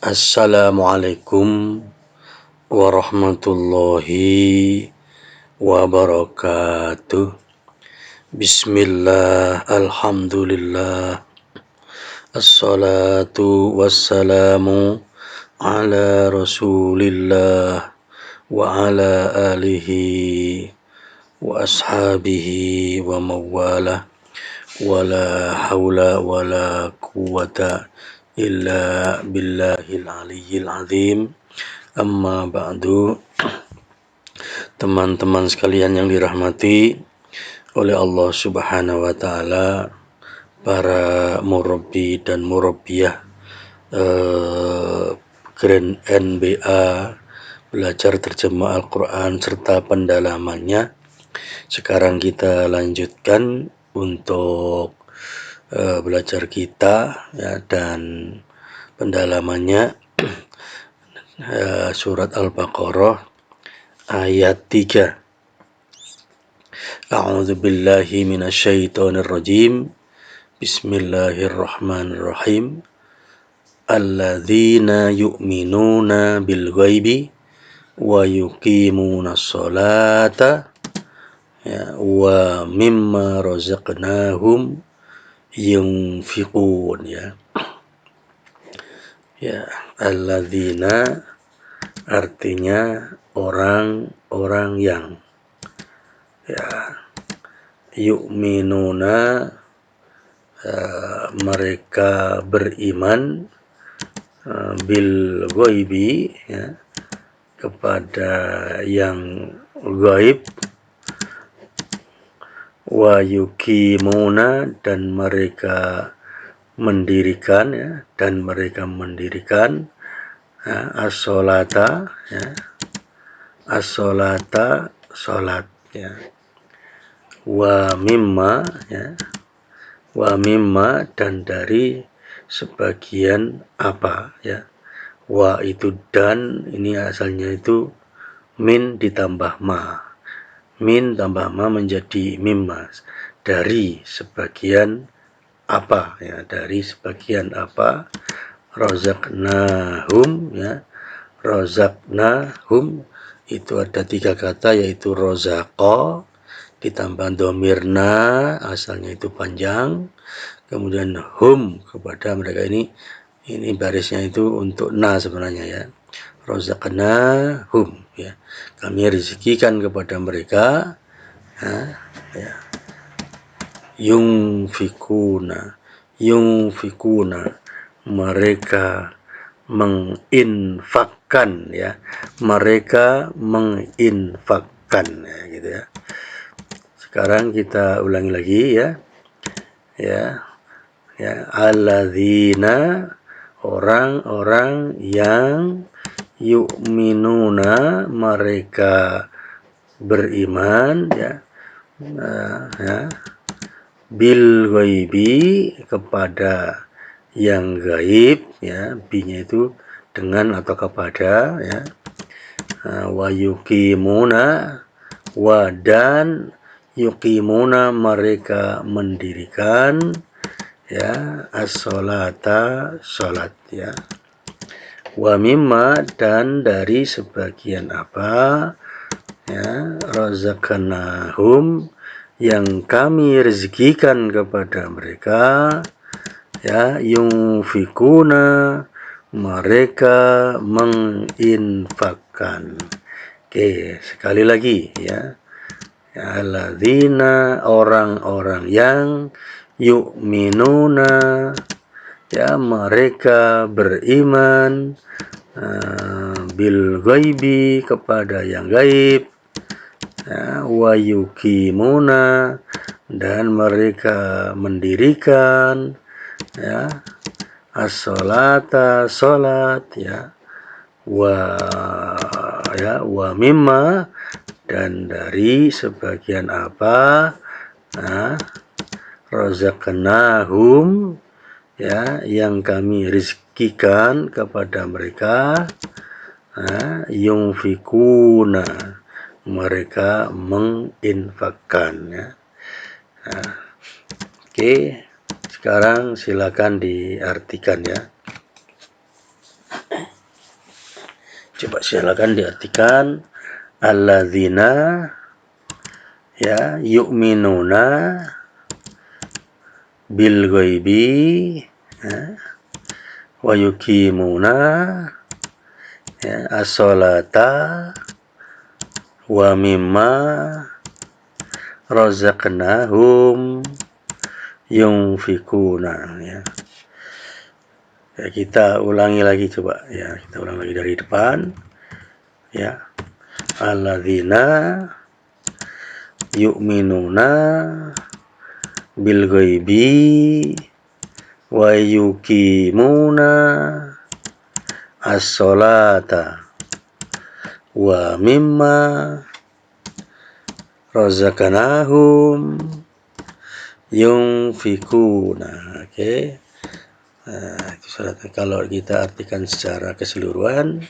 Assalamualaikum warahmatullahi wabarakatuh. Bismillah, alhamdulillah, assalatu wassalamu ala rasulillah wa ala alihi wa ashabihi wa mawala wa la hawla wa la quwata illa billahil aliyyil azim. Amma ba'du. Teman-teman sekalian yang dirahmati oleh Allah Subhanahu wa taala, para murabbi dan murabbiyah Grand NBA belajar terjemah Al-Quran serta pendalamannya. Sekarang kita lanjutkan untuk belajar kita ya, dan pendalamannya surat Al-Baqarah ayat 3. A'udzu billahi minasyaitonir rajim. Bismillahirrahmanirrahim. Alladzina yu'minuna bil ghaibi wa yuqimunas sholata ya, wa mimma razaqnahum yunfiqun ya. Ya, alladzina artinya orang-orang yang ya, yu'minuna mereka beriman bil ghaibi ya, kepada yang gaib, wa yuqimuna dan mereka mendirikan ya, dan mereka mendirikan ya, as-sholata ya, as-sholata salat ya, wa mimma ya, wa mimma dan dari sebagian apa ya. Wa itu dan, ini asalnya itu min ditambah ma, min tambah ma menjadi mimma, dari sebagian apa ya, dari sebagian apa. Razaqnahum ya, razaqnahum itu ada 3 kata, yaitu rozaqa ditambah domirna, asalnya itu panjang, kemudian hum kepada mereka, ini barisnya itu untuk na sebenarnya ya. Razaqnahum ya, kami rezekikan kepada mereka ya. Yunfikuna mereka menginfakkan ya, mereka menginfakkan ya, gitu ya. Sekarang kita ulangi lagi ya. Ya, alladzina orang-orang yang yu'minuna mereka beriman ya, bil ghaibi kepada yang gaib ya, binya itu dengan atau kepada ya, wa yuqimuna wa dan yuqimuna mereka mendirikan ya, as-sholata salat ya, wa mimma dan dari sebagian apa ya, razaqnahum yang kami rezekikan kepada mereka ya, yunfikuna mereka menginfakkan. Oke, sekali lagi ya. Alladzina orang-orang yang yu'minuna ya, mereka beriman bil ghaibi kepada yang gaib ya, wa yuqimuna dan mereka mendirikan ya, as-sholata salat ya, wa mimma dan dari sebagian apa razaqnahum ya, yang kami rezekikan kepada mereka yunfikuna mereka menginfakkan ya. Oke, sekarang silakan diartikan ya. Coba silakan diartikan. Alladzina ya yu'minuna bil ghaibi ya, wa yuqimuna ya, as-salata wa mimma razaqnahum yunfikuna ya. Ya, kita ulangi lagi coba ya, kita ulang lagi dari depan ya. Alladzina yu'minuna bil ghaibi wa yuqimuna as-salata wa mimma razaqnahum yunfikuna. Oke. Nah, itu syaratnya. Kalau kita artikan secara keseluruhan,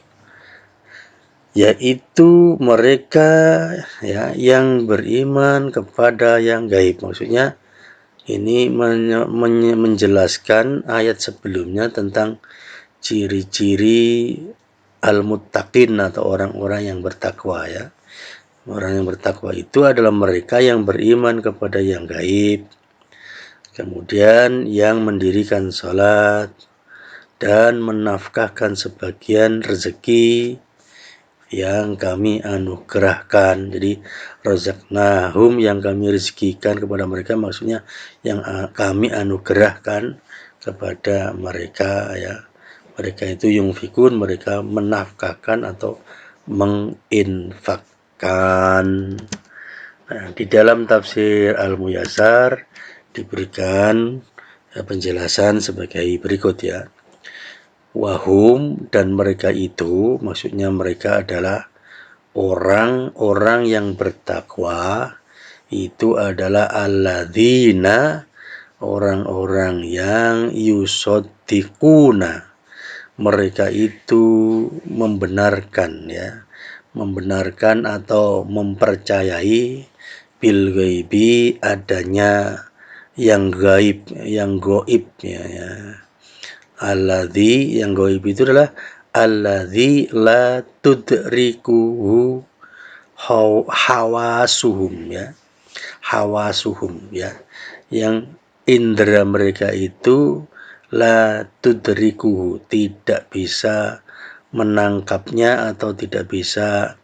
yaitu mereka ya yang beriman kepada yang gaib. Maksudnya ini menjelaskan ayat sebelumnya tentang ciri-ciri al-muttaqin atau orang-orang yang bertakwa ya. Orang yang bertakwa itu adalah mereka yang beriman kepada yang gaib, kemudian yang mendirikan sholat dan menafkahkan sebagian rezeki yang kami anugerahkan. Jadi razaqnahum yang kami rezekikan kepada mereka, maksudnya yang kami anugerahkan kepada mereka ya. Mereka itu yunfikun, mereka menafkahkan atau menginfakkan. Nah, di dalam tafsir Al-Muyassar diberikan penjelasan sebagai berikut ya. Wahum, dan mereka itu, maksudnya mereka adalah orang-orang yang bertakwa, itu adalah alladzina, orang-orang yang yusoddiquna, mereka itu membenarkan ya, membenarkan atau mempercayai bil ghaibi, adanya yang gaib, yang goib ya, ya. Alladzi, yang gaib itu adalah alladzi la tudrikuhu hawasuhum ya, hawasuhum ya, yang indera mereka itu la tudrikuhu, tidak bisa menangkapnya atau tidak bisa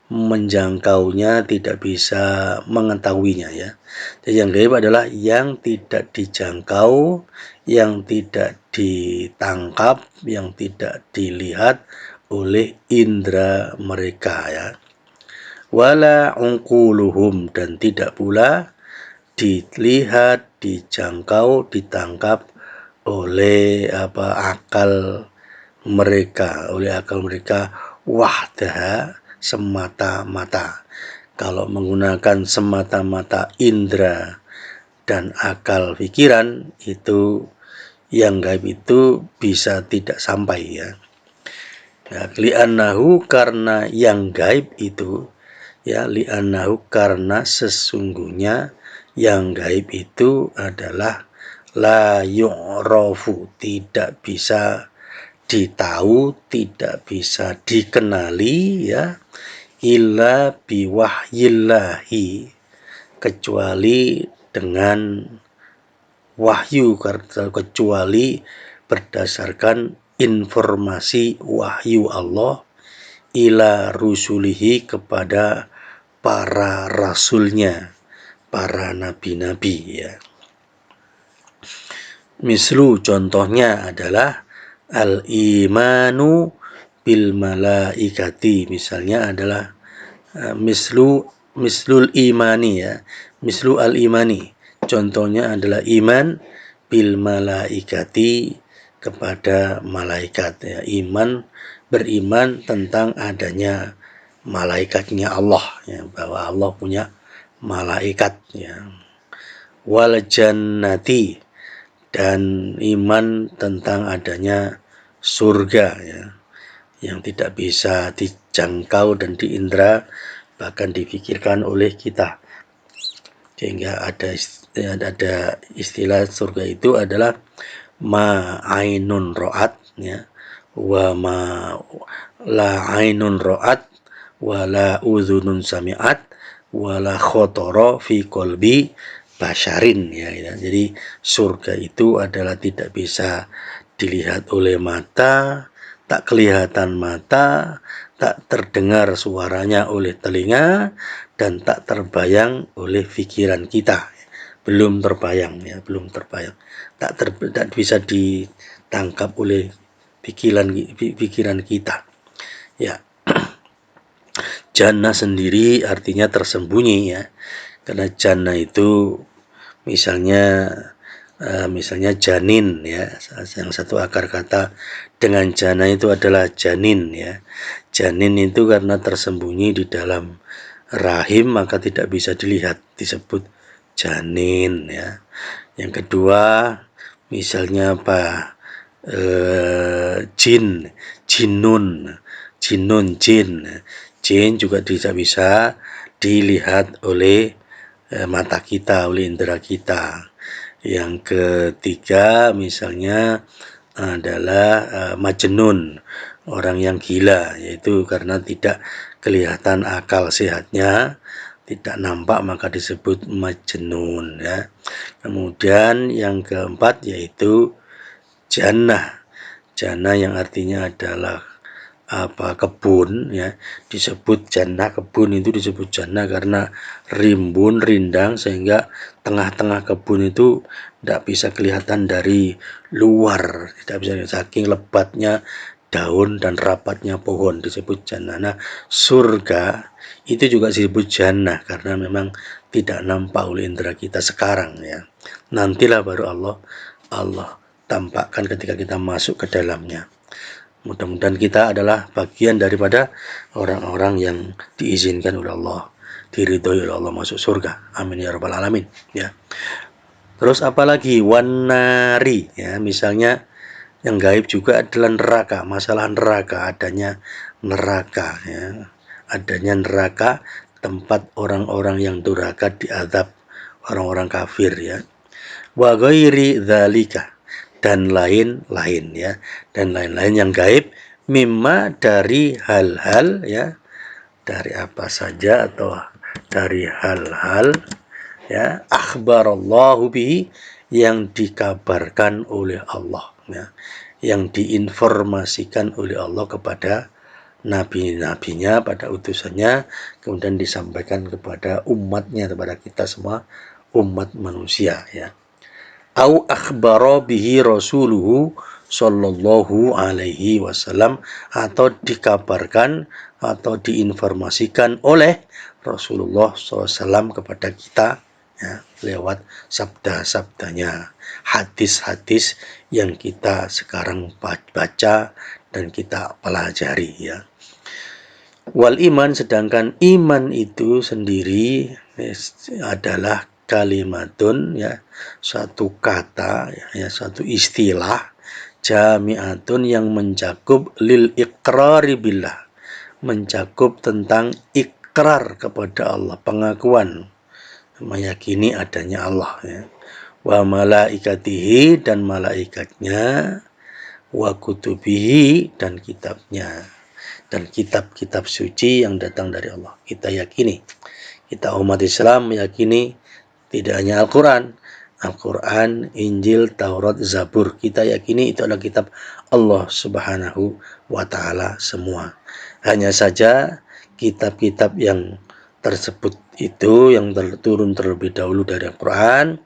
menjangkaunya, tidak bisa mengetahuinya ya. Jadi yang gaib adalah yang tidak dijangkau, yang tidak ditangkap, yang tidak dilihat oleh indera mereka ya. Wala ungkuluhum, dan tidak pula dilihat, dijangkau, ditangkap oleh akal mereka, oleh akal mereka wahdah, semata-mata. Kalau menggunakan semata-mata indera dan akal pikiran, itu yang gaib itu bisa tidak sampai ya. Ya, li'annahu, karena yang gaib itu ya, li'annahu, karena sesungguhnya yang gaib itu adalah la yu'rafu, tidak bisa ditahu, tidak bisa dikenali ya, illa biwahyillahi, kecuali dengan wahyu, kecuali berdasarkan informasi wahyu Allah ila rusulihi, kepada para rasulnya, para nabi-nabi ya. Mislu, contohnya adalah al-imanu bil malaikati, misalnya adalah mislul imani ya, mislu al-imani, contohnya adalah iman bil malaikati, kepada malaikat ya, iman, beriman tentang adanya malaikatnya Allah ya, bahwa Allah punya malaikat ya. Wal jannati, dan iman tentang adanya surga ya, yang tidak bisa dijangkau dan diindra, bahkan dipikirkan oleh kita. Sehingga ada istilah surga itu adalah ma ainun ro'at ya, wa ma la ainun ra'at wa la udhunun sami'at wa la khotoro fi qalbi basyarin ya. Jadi surga itu adalah tidak bisa dilihat oleh mata, tak kelihatan mata, tak terdengar suaranya oleh telinga, dan tak terbayang oleh pikiran kita. Belum terbayang ya, belum terbayang. Tak bisa ditangkap oleh pikiran kita. Ya, jannah sendiri artinya tersembunyi ya. Karena jannah itu misalnya janin ya, yang satu akar kata dengan jannah itu adalah janin ya. Janin itu karena tersembunyi di dalam rahim maka tidak bisa dilihat, disebut janin ya. Yang kedua misalnya apa, jin, jin juga tidak bisa dilihat oleh mata kita, oleh indera kita. Yang ketiga misalnya adalah majnun, orang yang gila, yaitu karena tidak kelihatan akal sehatnya, tidak nampak maka disebut majnun ya. Kemudian yang keempat yaitu jannah. Jannah yang artinya adalah kebun ya, disebut jannah, kebun itu disebut jannah karena rimbun rindang sehingga tengah-tengah kebun itu tidak bisa kelihatan dari luar, tidak bisa saking lebatnya daun dan rapatnya pohon, disebut jannah. Nah, surga itu juga disebut jannah karena memang tidak nampak oleh indera kita sekarang ya. Nantilah baru Allah tampakkan ketika kita masuk ke dalamnya. Mudah-mudahan kita adalah bagian daripada orang-orang yang diizinkan oleh Allah, diridhoi oleh Allah masuk surga. Amin ya rabbal alamin ya. Terus apalagi wanari ya, misalnya yang gaib juga adalah neraka, masalah neraka, adanya neraka ya. Adanya neraka, tempat orang-orang yang durhaka diazab, orang-orang kafir ya. Wa ghairi dzalika, dan lain-lain ya, dan lain-lain yang gaib, mimma dari hal-hal ya, dari apa saja atau dari hal-hal ya, akhbarallahu bihi, yang dikabarkan oleh Allah ya, yang diinformasikan oleh Allah kepada nabi-nabinya, pada utusannya, kemudian disampaikan kepada umatnya, kepada kita semua umat manusia ya. Au akhbara bihi rasuluhu sallallahu alaihi wasallam, atau dikabarkan atau diinformasikan oleh Rasulullah SAW kepada kita ya, lewat sabda-sabdanya, hadis-hadis yang kita sekarang baca dan kita pelajari ya. Wal iman, sedangkan iman itu sendiri adalah kalimatun ya, satu kata ya, satu istilah jami'atun yang mencakup lil iqrari billah, mencakup tentang ikrar kepada Allah, pengakuan meyakini adanya Allah ya. Wa malaikatihi, dan malaikatnya, wa kutubihi, dan kitabnya, dan kitab-kitab suci yang datang dari Allah kita yakini. Kita umat Islam meyakini tidak hanya Al-Quran, Injil, Taurat, Zabur, kita yakini itu adalah kitab Allah Subhanahu wa Ta'ala semua. Hanya saja kitab-kitab yang tersebut itu yang turun terlebih dahulu dari Al-Quran,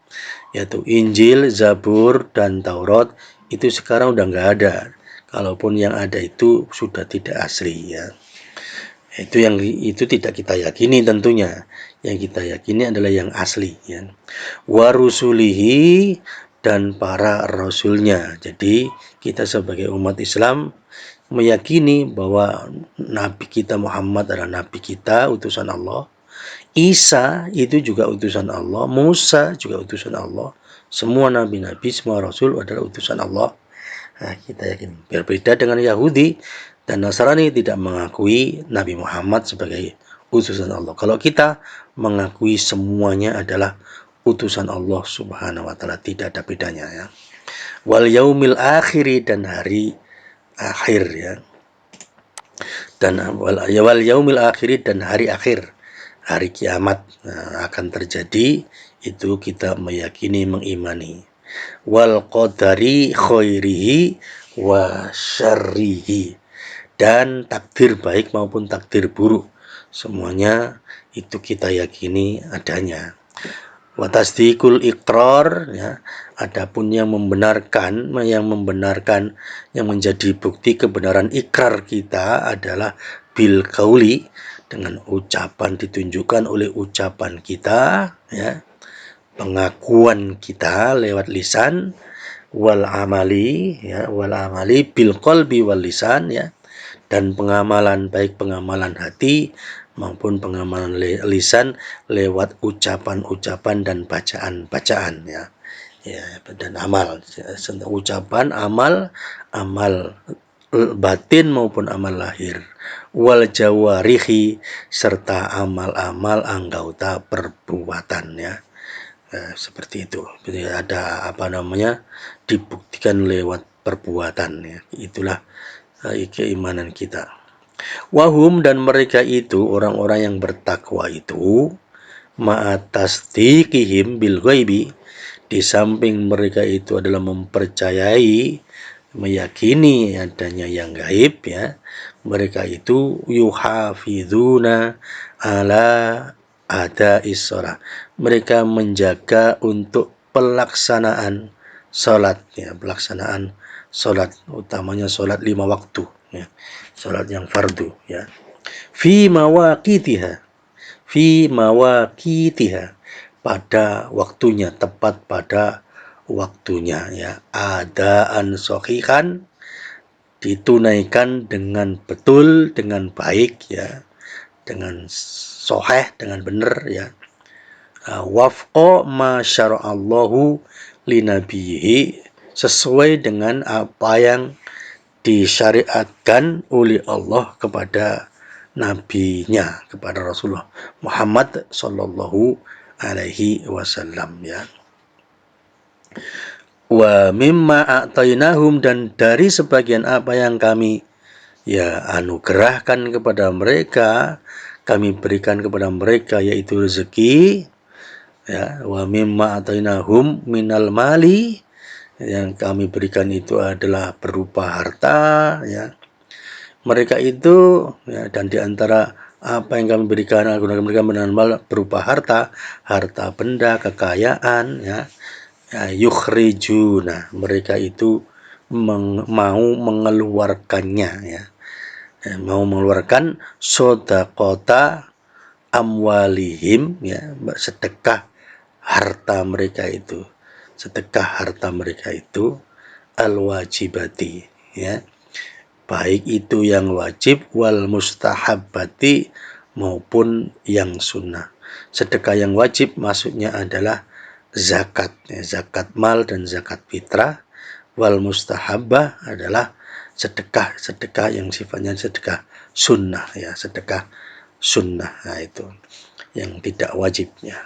yaitu Injil, Zabur, dan Taurat, itu sekarang udah nggak ada. Kalaupun yang ada itu sudah tidak asli ya. Itu tidak kita yakini tentunya. Yang kita yakini adalah yang asli ya. Wa rusulihi, dan para rasulnya. Jadi kita sebagai umat Islam meyakini bahwa Nabi kita Muhammad adalah Nabi kita, utusan Allah. Isa itu juga utusan Allah. Musa juga utusan Allah. Semua nabi-nabi, semua rasul adalah utusan Allah. Nah, kita yakin. Berbeda dengan Yahudi dan Nasrani tidak mengakui Nabi Muhammad sebagai utusan Allah. Kalau kita mengakui semuanya adalah utusan Allah Subhanahu wa Ta'ala, tidak ada bedanya ya. Wal yaumil akhiri, dan hari akhir ya. Dan wal yaumil akhir, dan hari akhir, hari kiamat akan terjadi, itu kita meyakini, mengimani. Wal qadari khairihi wa syarrihi, dan takdir baik maupun takdir buruk, semuanya itu kita yakini adanya. Wa tasdiqul iqrar ya, adapun yang membenarkan, yang menjadi bukti kebenaran ikrar kita adalah bil qauli, dengan ucapan, ditunjukkan oleh ucapan kita ya, pengakuan kita lewat lisan, wal amali ya, wal amali bil qalbi wal lisan ya, dan pengamalan, baik pengamalan hati maupun pengamalan lisan lewat ucapan-ucapan dan bacaan-bacaan ya. Ya, dan amal, ucapan, amal batin maupun amal lahir, wal jawarihi, serta amal-amal anggota perbuatan ya. Seperti itu. Jadi ada dibuktikan lewat perbuatan ya. Itulah keimanan kita. Wahum, dan mereka itu orang-orang yang bertakwa itu, ma'atasdiqihim bil ghaibi, di samping mereka itu adalah mempercayai, meyakini adanya yang gaib ya, mereka itu yuhafizuna ala ada'is shalah, mereka menjaga untuk pelaksanaan salat ya, pelaksanaan salat, utamanya salat 5 waktu ya, salat yang fardu ya, fi mawaqitiha, pada waktunya, tepat pada waktunya ya, adaan sahihan, ditunaikan dengan betul, dengan baik ya, dengan sahih, dengan benar ya. Wafqa ma syara'allahu linabihi, sesuai dengan apa yang disyariatkan oleh Allah kepada nabinya, kepada Rasulullah Muhammad sallallahu alaihi wasallam ya. Wa mimma a'tainahum, dan dari sebagian apa yang kami ya anugerahkan kepada mereka, kami berikan kepada mereka, yaitu rezeki ya. Wa mimma a'tainahum minal mali, yang kami berikan itu adalah berupa harta ya. Mereka itu ya, dan diantara apa yang kami berikan, mereka berupa harta benda, kekayaan ya, yukhrijuna, mereka itu mau mengeluarkannya ya, mau mengeluarkan sodaqota amwalihim ya, sedekah harta mereka itu, al-wajibati ya, baik itu yang wajib, wal mustahabati, maupun yang sunnah. Sedekah yang wajib maksudnya adalah zakat ya, zakat mal dan zakat fitrah. Wal mustahabbah adalah sedekah yang sifatnya sedekah sunnah ya, sedekah sunnah. Nah, itu yang tidak wajibnya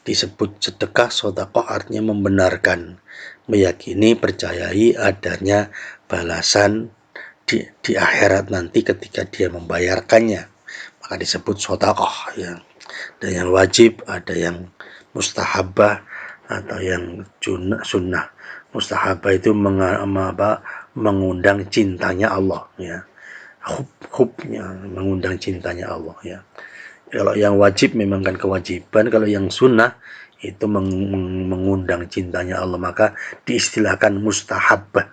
disebut sedekah sedekah, artinya membenarkan, meyakini, percayai adanya balasan di akhirat nanti ketika dia membayarkannya, maka disebut sedekah ya. Dan yang wajib, ada yang mustahabah atau yang sunnah. Mustahabah itu mengundang cintanya Allah ya, hubnya, mengundang cintanya Allah ya. Kalau yang wajib memang kan kewajiban, kalau yang sunnah itu mengundang cintanya Allah, maka diistilahkan mustahabah.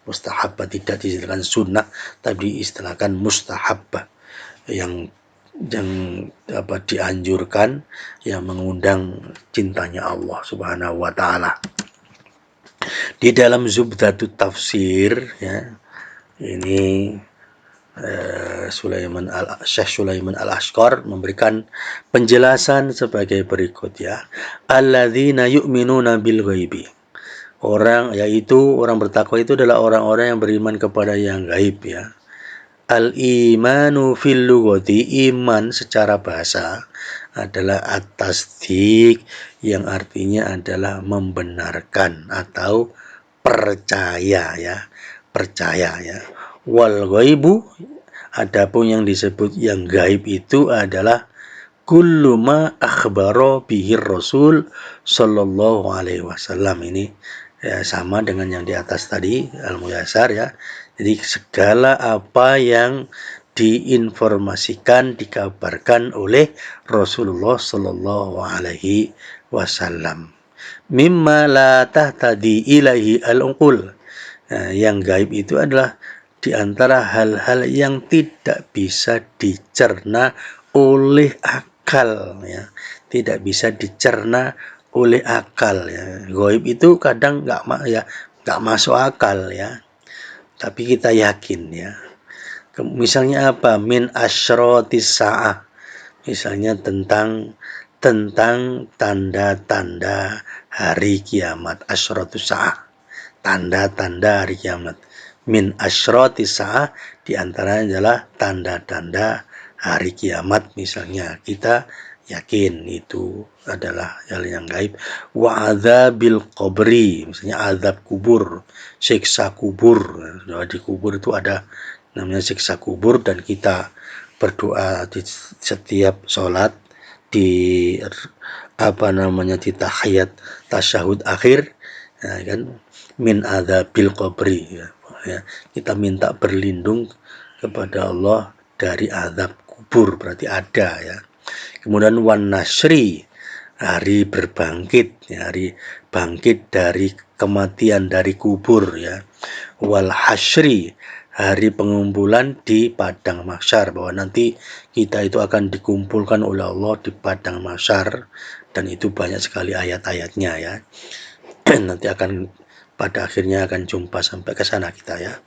Mustahabah tidak diistilahkan sunnah, tapi diistilahkan mustahabah, yang dianjurkan, yang mengundang cintanya Allah Subhanahu wa taala. Di dalam Zubdatut Tafsir ya, ini Syekh Sulaiman Al-Ashqar memberikan penjelasan sebagai berikut ya. Alladzina yu'minuna bil ghaibi. Orang bertakwa itu adalah orang-orang yang beriman kepada yang gaib ya. Al-imanu fil lughati, iman secara bahasa adalah at-tasdiq, yang artinya adalah membenarkan atau percaya ya, percaya ya. Wal ghaibu, adapun yang disebut yang gaib itu adalah kullu ma akhbaro bihir Rasul sallallahu alaihi wasallam. Ini ya, sama dengan yang di atas tadi Al-Muyassar ya. Jadi segala apa yang diinformasikan, dikabarkan oleh Rasulullah sallallahu alaihi wasallam. Mimma la tahtadi ilaihi al-uqul. Nah, yang gaib itu adalah di antara hal-hal yang tidak bisa dicerna oleh akal ya, tidak bisa dicerna oleh akal ya. Gaib itu kadang nggak masuk akal ya, tapi kita yakin ya. Misalnya apa? Min asyratis sa'ah. Misalnya tentang tanda-tanda hari kiamat. Asyratus sa'ah, tanda-tanda hari kiamat. Min asyratis sa'ah, di antaranya adalah tanda-tanda hari kiamat. Misalnya kita yakin itu adalah hal yang gaib. Wa adzabil qabri, misalnya azab kubur, siksa kubur. Di kubur itu ada namanya siksa kubur, dan kita berdoa di setiap sholat, di di tahiyat tasyahud akhir ya kan, min adzabil qabri ya. Kita minta berlindung kepada Allah dari azab kubur, berarti ada ya. Kemudian wan nasri, hari berbangkit ya, hari bangkit dari kematian, dari kubur ya. Wal hasyri, hari pengumpulan di padang mahsyar, bahwa nanti kita itu akan dikumpulkan oleh Allah di padang mahsyar, dan itu banyak sekali ayat-ayatnya ya. Nanti akan pada akhirnya akan jumpa sampai ke sana kita ya.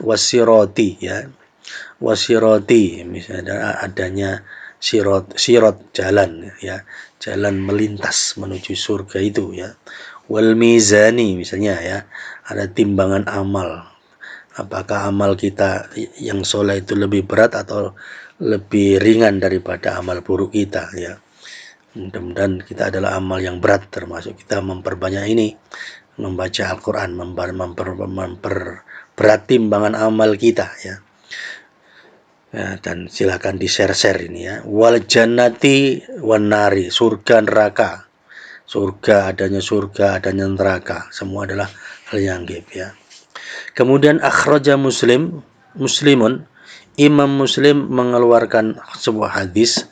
Wasiroti ya. Wasiroti, misalnya adanya sirot jalan ya, jalan melintas menuju surga itu ya. Wal mizani, misalnya ya, ada timbangan amal. Apakah amal kita yang soleh itu lebih berat atau lebih ringan daripada amal buruk kita ya. Mudah-mudahan kita adalah amal yang berat, termasuk kita memperbanyak ini membaca Al-Quran, memperberat timbangan amal kita ya. Ya, dan silakan di-share ini ya. Wal jannati wan nari, surga neraka. Adanya surga, adanya neraka, semua adalah hal yang gaib ya. Kemudian akhraja Muslimun, Imam Muslim mengeluarkan sebuah hadis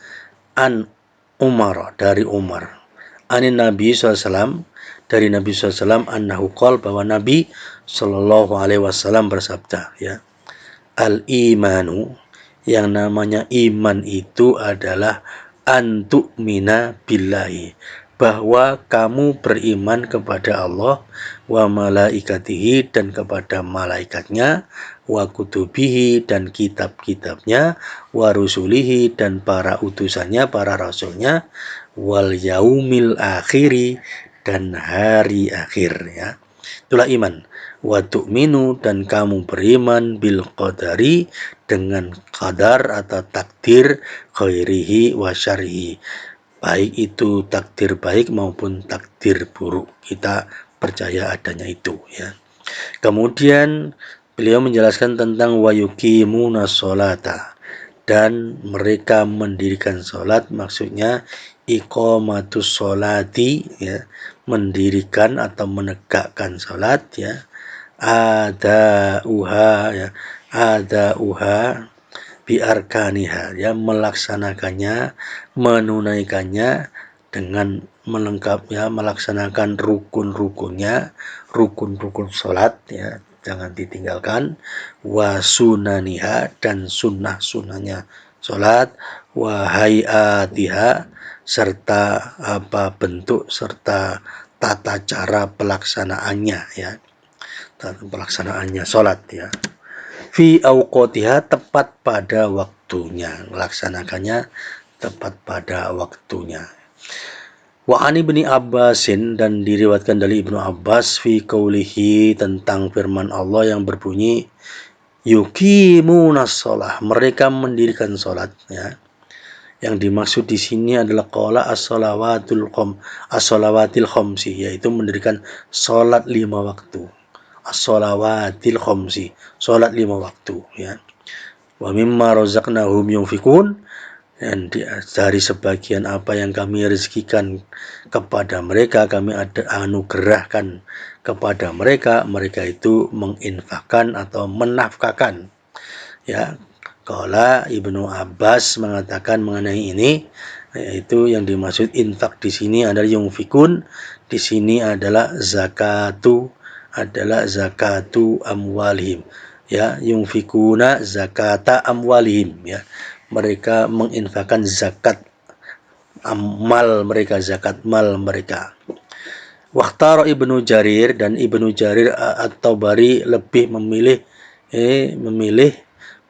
an Umar, dari Umar, anin Nabi SAW, dari Nabi SAW, annahu qol, bahwa Nabi SAW bersabda ya, al imanu, yang namanya iman itu adalah antu'mina billahi, bahwa kamu beriman kepada Allah, wa malaikatihi, dan kepada malaikatnya, wa kutubihi, dan kitab-kitabnya, wa rusulihi, dan para utusannya, para rasulnya, wal yaumil akhiri, dan hari akhir ya. Itulah iman. Wa tu'minu, dan kamu beriman bil qadari, dengan qadar atau takdir, khairihi wa syarrihi, baik itu takdir baik maupun takdir buruk, kita percaya adanya itu ya. Kemudian beliau menjelaskan tentang wa yuqimuna sholata, dan mereka mendirikan sholat, maksudnya iqamatus sholati ya, mendirikan atau menegakkan sholat ya. Ada uha biarkaniha ya, melaksanakannya, menunaikannya dengan melengkapnya, melaksanakan rukun-rukunnya, rukun-rukun sholat ya, jangan ditinggalkan. Wa sunaniha, dan sunnah-sunnahnya sholat. Wa hayatiha, serta bentuk serta tata cara pelaksanaannya ya, pelaksanaannya sholat ya. Fi auqatiha, tepat pada waktunya, melaksanakannya tepat pada waktunya. Wa ani ibni Abbasin, dan diriwayatkan dari Ibnu Abbas, fi qaulihi, tentang firman Allah yang berbunyi yuqimunas shalah, mereka mendirikan salat ya. Yang dimaksud di sini adalah qala as-shalawatil khamsi, yaitu mendirikan salat 5 waktu. as-sholawatil khamsi, salat 5 waktu ya. Wa mimma razaqnahum yunfikun, dan dari sebagian apa yang kami rezekikan kepada mereka, kami ada anugerahkan kepada mereka, mereka itu menginfakkan atau menafkahkan ya. Qala Ibnu Abbas mengatakan mengenai ini, yaitu yang dimaksud infak di sini adalah yunfikun, di sini adalah zakatu amwalihim ya, yunfikuna zakata amwalihim ya, mereka menginfakkan zakat amal mereka, zakat mal mereka. Waktar Ibnu Jarir, dan Ibnu Jarir At-Tabari lebih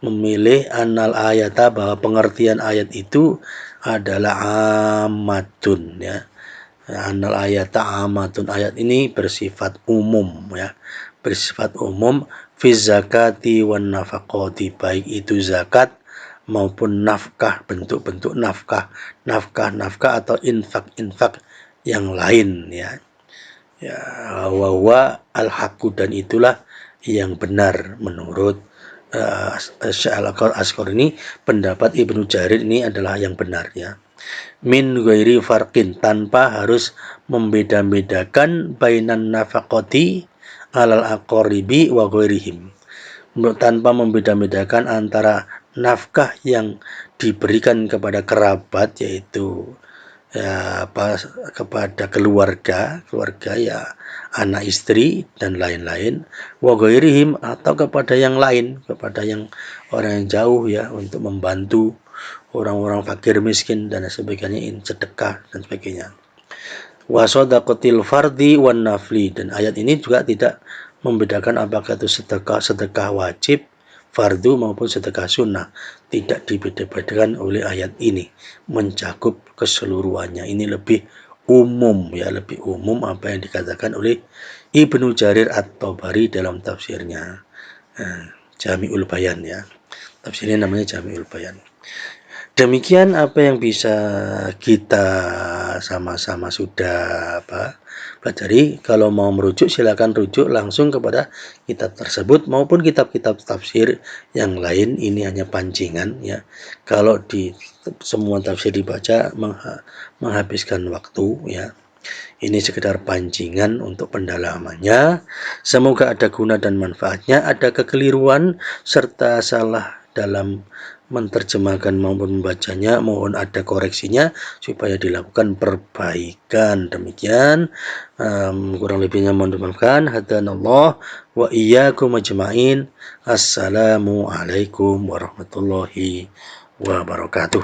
memilih anal ayata, bahwa pengertian ayat itu adalah amatun ya. Anal ayata amatun, ayat ini bersifat umum ya, bersifat umum fi zakati wan nafaqati, baik itu zakat maupun nafkah, bentuk-bentuk nafkah atau infak yang lain ya. Ya, wa al-haqqu, dan itulah yang benar menurut Syekh Al-Asqar ini, pendapat Ibnu Jarir ini adalah yang benar ya. Min ghairi farqin, tanpa harus membeda-bedakan bainan nafaqati alal aqaribi wa ghairihim, tanpa membeda-bedakan antara nafkah yang diberikan kepada kerabat, yaitu ya kepada keluarga ya, anak istri dan lain-lain, wa ghairihim, atau kepada yang lain, kepada yang orang yang jauh ya, untuk membantu orang-orang fakir miskin dan sebagainya, sedekah dan sebagainya. Wa shadaqatil fardi wan nafli, dan ayat ini juga tidak membedakan apakah itu sedekah wajib fardu maupun sedekah sunnah, tidak dibeda-bedakan oleh ayat ini, mencakup keseluruhannya. Ini lebih umum ya, lebih umum apa yang dikatakan oleh Ibnu Jarir At-Tabari dalam tafsirnya, Jami'ul Bayan ya, tafsirnya namanya Jami'ul Bayan. Demikian apa yang bisa kita sama-sama sudah pelajari. Kalau mau merujuk, silakan rujuk langsung kepada kitab tersebut maupun kitab-kitab tafsir yang lain. Ini hanya pancingan ya. Kalau di semua tafsir dibaca menghabiskan waktu ya. Ini sekedar pancingan untuk pendalamannya. Semoga ada guna dan manfaatnya. Ada kekeliruan serta salah dalam menerjemahkan maupun membacanya, mohon ada koreksinya supaya dilakukan perbaikan. Demikian, kurang lebihnya mohon dimaafkan. Hadanallah wa iyyakum ajma'in. Assalamualaikum warahmatullahi wabarakatuh.